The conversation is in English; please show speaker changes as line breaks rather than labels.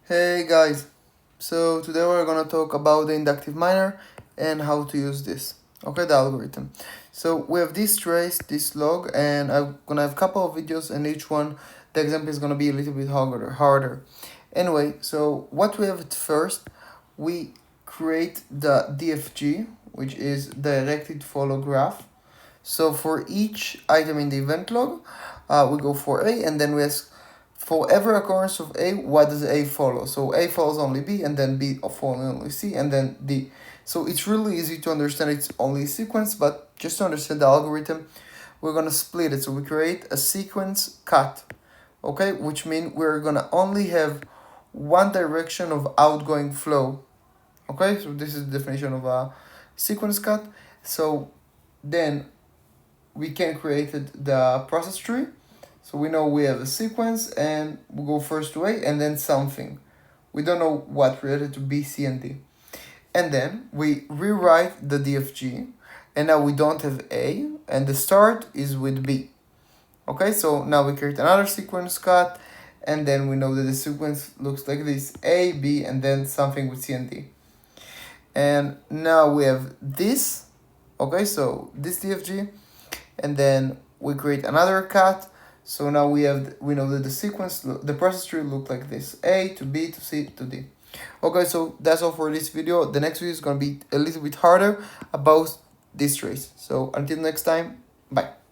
Hey guys, so today we're gonna talk about the inductive miner and how to use this. Okay, the algorithm. So we have this trace, this log, and I'm gonna have a couple of videos, and each one the example is gonna be a little bit harder. Anyway, so what we have at first, we create the DFG, which is directed follow graph. So for each item in the event log, we go for A, and then we ask for every occurrence of A, what does A follow? So A follows only B, and then B follows only C, and then D. So it's really easy to understand it's only a sequence, but just to understand the algorithm, we're gonna split it. So we create a sequence cut, okay? Which means we're gonna only have one direction of outgoing flow, okay? So this is the definition of a sequence cut. So then we can create the process tree. So we know we have a sequence and we go first to A and then something. We don't know what related to B, C, and D. And then we rewrite the DFG, and now we don't have A, and the start is with B. Okay, so now we create another sequence cut, and then we know that the sequence looks like this: A, B, and then something with C and D. And now we have this, okay, so this DFG, and then we create another cut. So now we know that the sequence, the process tree look like this: A to B to C to D. Okay, so that's all for this video. The next video is gonna be a little bit harder about this trace. So until next time, bye.